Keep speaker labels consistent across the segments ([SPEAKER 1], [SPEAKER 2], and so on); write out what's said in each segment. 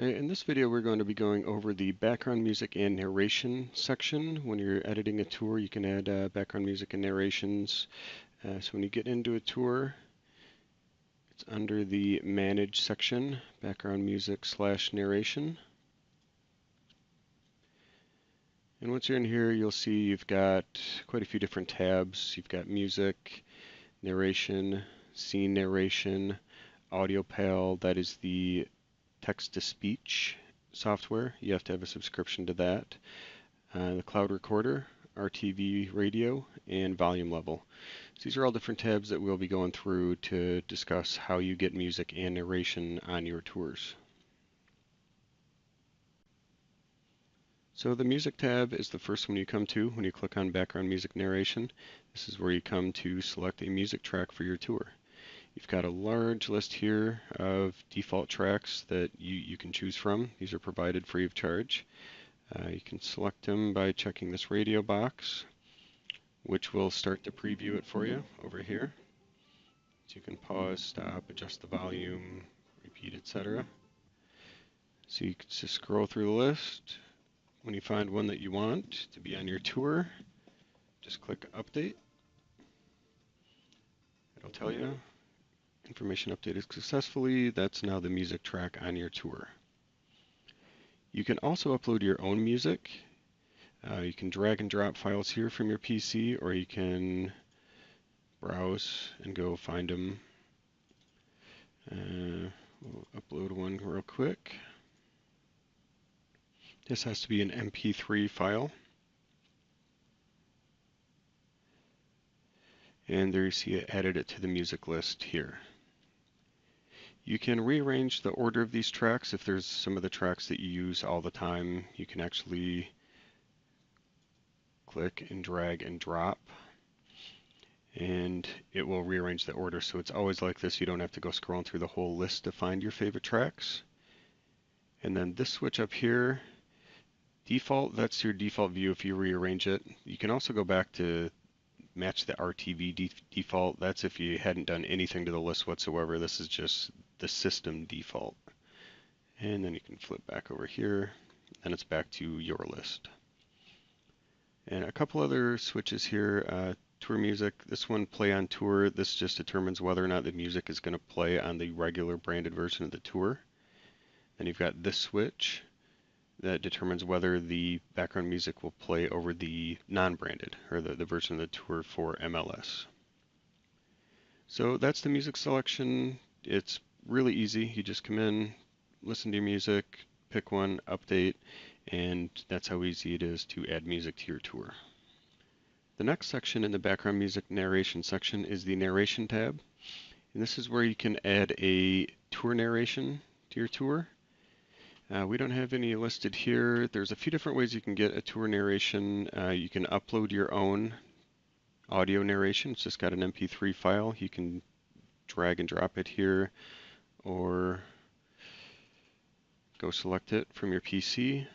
[SPEAKER 1] Right, in this video, we're going to be going over the background music and narration section. When you're editing a tour, you can add background music and narrations. So when you get into a tour, it's under the Manage section, background music / narration. And once you're in here, you'll see you've got quite a few different tabs. You've got music, narration, scene narration, AudioPal, that is the text-to-speech software. You have to have a subscription to that. The cloud recorder, RVT Radio, and volume level. So these are all different tabs that we'll be going through to discuss how you get music and narration on your tours. So the music tab is the first one you come to when you click on background music narration. This is where you come to select a music track for your tour. You've got a large list here of default tracks that you can choose from. These are provided free of charge. You can select them by checking this radio box, which will start to preview it for you over here. So you can pause, stop, adjust the volume, repeat, etc. So you can just scroll through the list. When you find one that you want to be on your tour, just click Update. It'll tell you information updated successfully. That's now the music track on your tour. You can also upload your own music. You can drag and drop files here from your PC, or you can browse and go find them. We'll upload one real quick. This has to be an MP3 file. And there you see it added it to the music list here. You can rearrange the order of these tracks. If there's some of the tracks that you use all the time, you can actually click and drag and drop, and it will rearrange the order. So it's always like this. You don't have to go scrolling through the whole list to find your favorite tracks. And then this switch up here, default, that's your default view if you rearrange it. You can also go back to match the RTV default. That's if you hadn't done anything to the list whatsoever. This is just the system default. And then you can flip back over here, and it's back to your list. And a couple other switches here. Tour music, this one, play on tour. This just determines whether or not the music is going to play on the regular branded version of the tour. Then you've got this switch that determines whether the background music will play over the non-branded, or the version of the tour for MLS. So that's the music selection. It's really easy. You just come in, listen to your music, pick one, update, and that's how easy it is to add music to your tour. The next section in the background music narration section is the narration tab. And this is where you can add a tour narration to your tour. We don't have any listed here. There's a few different ways you can get a tour narration. You can upload your own audio narration. It's just got an MP3 file. You can drag and drop it here, or go select it from your PC.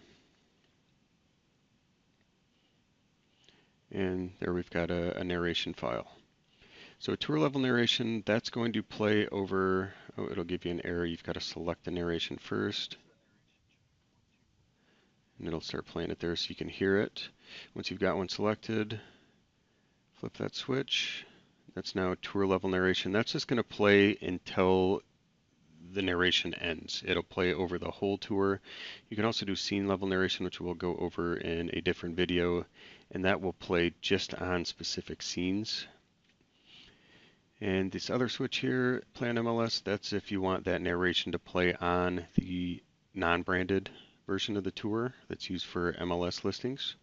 [SPEAKER 1] And there we've got a narration file. So a tour level narration, that's going to play over, it'll give you an error. You've got to select the narration first, and it'll start playing it there so you can hear it. Once you've got one selected, flip that switch. That's now tour level narration. That's just going to play until the narration ends. It'll play over the whole tour. You can also do scene level narration, which we'll go over in a different video, and that will play just on specific scenes. And this other switch here, play on MLS, that's if you want that narration to play on the non-branded version of the tour that's used for MLS listings.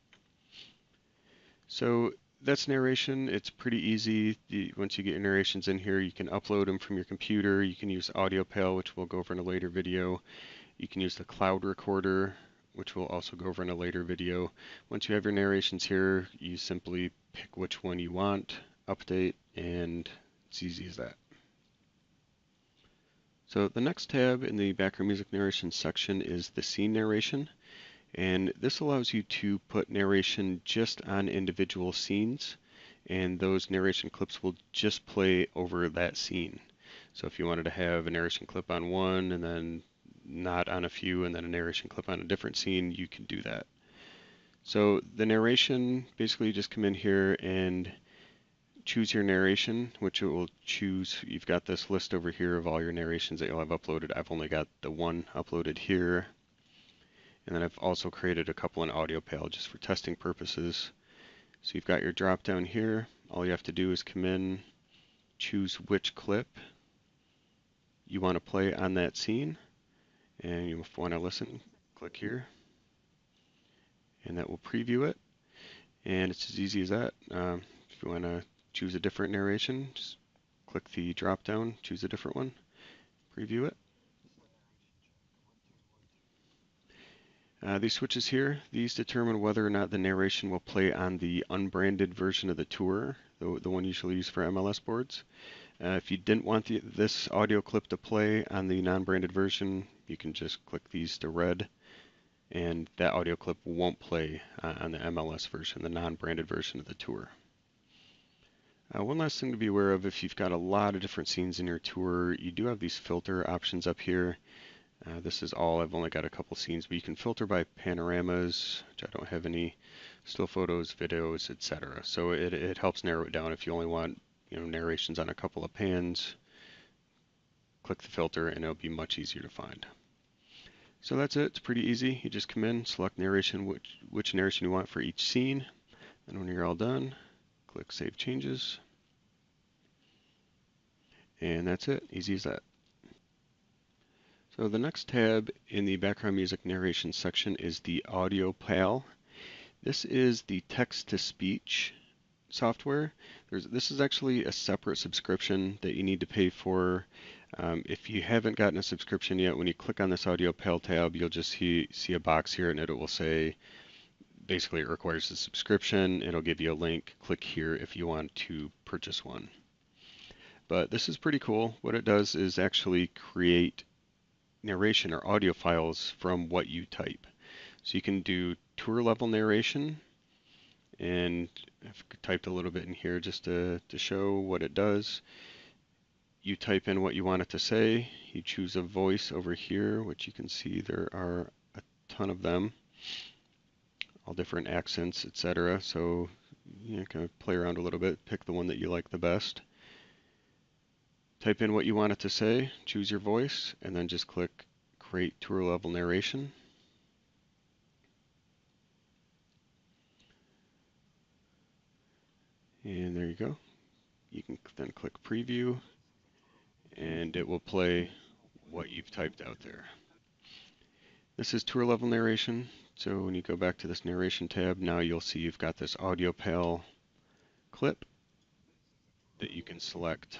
[SPEAKER 1] So that's narration. It's pretty easy. Once you get your narrations in here, you can upload them from your computer. You can use AudioPal, which we'll go over in a later video. You can use the cloud recorder, which we'll also go over in a later video. Once you have your narrations here, you simply pick which one you want, update, and it's easy as that. So the next tab in the background music narration section is the scene narration. And this allows you to put narration just on individual scenes, and those narration clips will just play over that scene. So if you wanted to have a narration clip on one and then not on a few and then a narration clip on a different scene, you can do that. So the narration, basically you just come in here and choose your narration, which it will choose. You've got this list over here of all your narrations that you'll have uploaded. I've only got the one uploaded here. And then I've also created a couple in AudioPal just for testing purposes. So you've got your drop down here. All you have to do is come in, choose which clip you want to play on that scene. And you want to listen, click here. And that will preview it. And it's as easy as that. If you want to choose a different narration, just click the drop down, choose a different one, preview it. These switches here, these determine whether or not the narration will play on the unbranded version of the tour, the one usually used for MLS boards. If you didn't want this audio clip to play on the non-branded version, you can just click these to red, and that audio clip won't play on the MLS version, the non-branded version of the tour. One last thing to be aware of, if you've got a lot of different scenes in your tour, you do have these filter options up here. This is all, I've only got a couple scenes, but you can filter by panoramas, which I don't have any, still photos, videos, etc. So it helps narrow it down. If you only want narrations on a couple of pans, click the filter and it'll be much easier to find. So that's it. It's pretty easy. You just come in, select narration, which narration you want for each scene, and when you're all done, click Save Changes. And that's it. Easy as that. So the next tab in the background music narration section is the AudioPal. This is the text-to-speech software. This is actually a separate subscription that you need to pay for. If you haven't gotten a subscription yet, when you click on this AudioPal tab, you'll just see a box here, and it will say, basically it requires a subscription. It'll give you a link. Click here if you want to purchase one. But this is pretty cool. What it does is actually create narration or audio files from what you type. So you can do tour level narration, and I've typed a little bit in here just to show what it does. You type in what you want it to say. You choose a voice over here, which you can see there are a ton of them, all different accents, etc. So you can play around a little bit, pick the one that you like the best. Type in what you want it to say, choose your voice, and then just click Create Tour Level Narration. And there you go. You can then click Preview, and it will play what you've typed out there. This is Tour Level Narration. So when you go back to this Narration tab, now you'll see you've got this AudioPal clip that you can select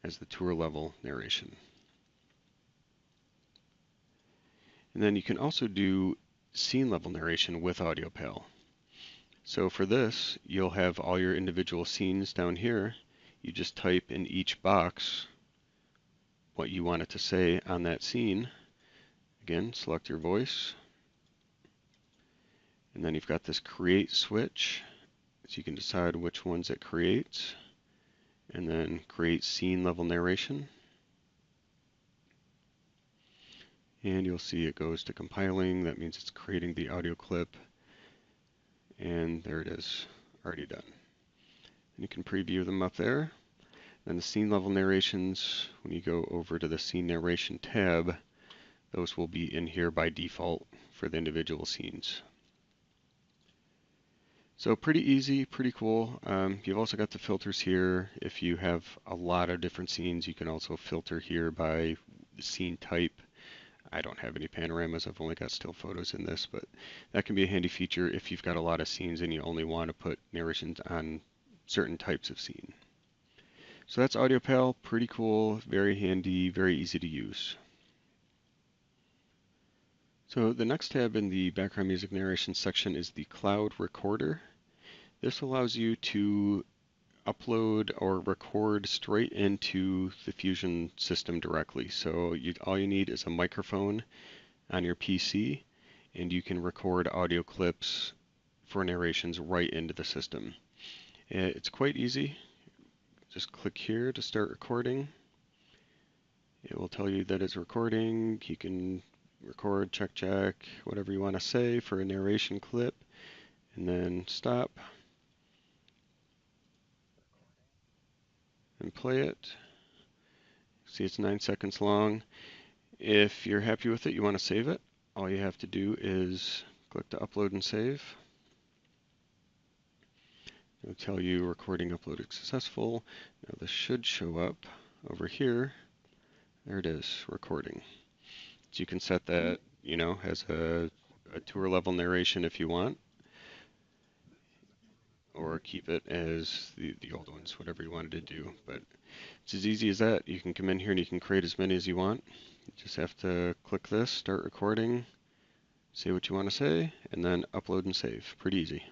[SPEAKER 1] as the tour level narration. And then you can also do scene level narration with AudioPal. So for this, you'll have all your individual scenes down here. You just type in each box what you want it to say on that scene. Again, select your voice. And then you've got this create switch, so you can decide which ones it creates. And then create scene level narration. And you'll see it goes to compiling. That means it's creating the audio clip. And there it is, already done. And you can preview them up there. And the scene level narrations, when you go over to the scene narration tab, those will be in here by default for the individual scenes. So pretty easy, pretty cool. You've also got the filters here. If you have a lot of different scenes, you can also filter here by the scene type. I don't have any panoramas, I've only got still photos in this, but that can be a handy feature if you've got a lot of scenes and you only want to put narrations on certain types of scene. So that's AudioPal, pretty cool, very handy, very easy to use. So the next tab in the background music narration section is the cloud recorder. This allows you to upload or record straight into the Fusion system directly. So all you need is a microphone on your PC, and you can record audio clips for narrations right into the system. It's quite easy. Just click here to start recording, It will tell you that it's recording. You can record, check, whatever you want to say for a narration clip, and then stop and play it. See, it's 9 seconds long. If you're happy with it, you want to save it, all you have to do is click to upload and save. It'll tell you recording uploaded successful. Now this should show up over here. There it is, recording. So you can set that, as a tour level narration if you want, or keep it as the old ones, whatever you wanted to do. But it's as easy as that. You can come in here and you can create as many as you want. You just have to click this, start recording, say what you want to say, and then upload and save. Pretty easy.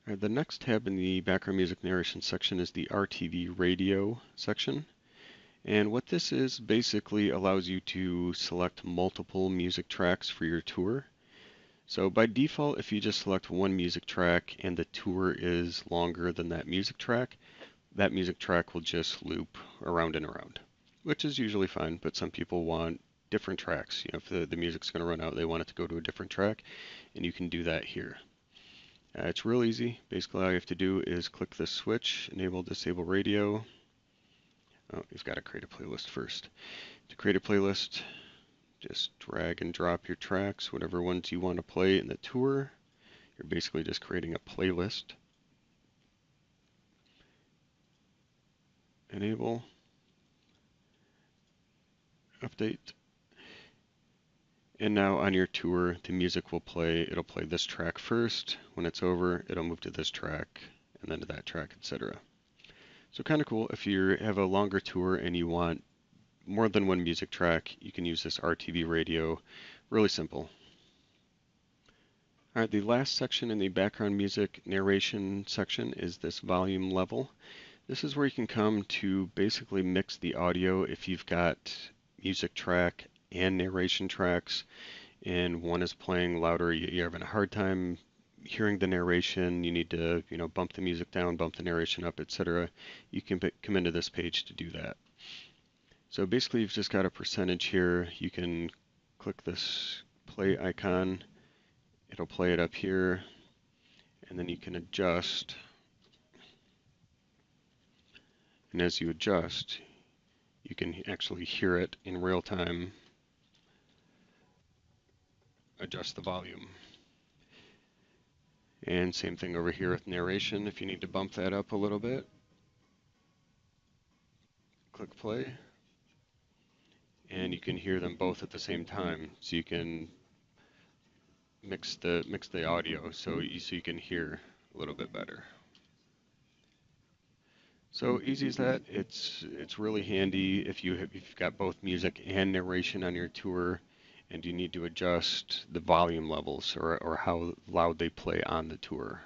[SPEAKER 1] All right, the next tab in the background music narration section is the RTV Radio section. And what this is basically allows you to select multiple music tracks for your tour. So by default, if you just select one music track and the tour is longer than that music track will just loop around and around, which is usually fine, but some people want different tracks. If the music's going to run out, they want it to go to a different track, and you can do that here. It's real easy. Basically, all you have to do is click this switch, enable, disable radio. Oh, you've got to create a playlist first. To create a playlist, just drag and drop your tracks, whatever ones you want to play in the tour. You're basically just creating a playlist. Enable, update. And now on your tour, the music will play. It'll play this track first. When it's over, it'll move to this track, and then to that track, etc. So kind of cool. If you have a longer tour and you want more than one music track, you can use this RTV radio. Really simple. All right, the last section in the background music narration section is this volume level. This is where you can come to basically mix the audio if you've got music track and narration tracks and one is playing louder, you're having a hard time hearing the narration, you need to bump the music down, bump the narration up, etc. You can come into this page to do that. So basically you've just got a percentage here. You can click this play icon, it'll play it up here, and then you can adjust. And as you adjust, you can actually hear it in real time. Adjust the volume. And same thing over here with narration. If you need to bump that up a little bit, click play. And you can hear them both at the same time. So you can mix the audio so you can hear a little bit better. So easy as that. It's really handy if you've got both music and narration on your tour and you need to adjust the volume levels or how loud they play on the tour.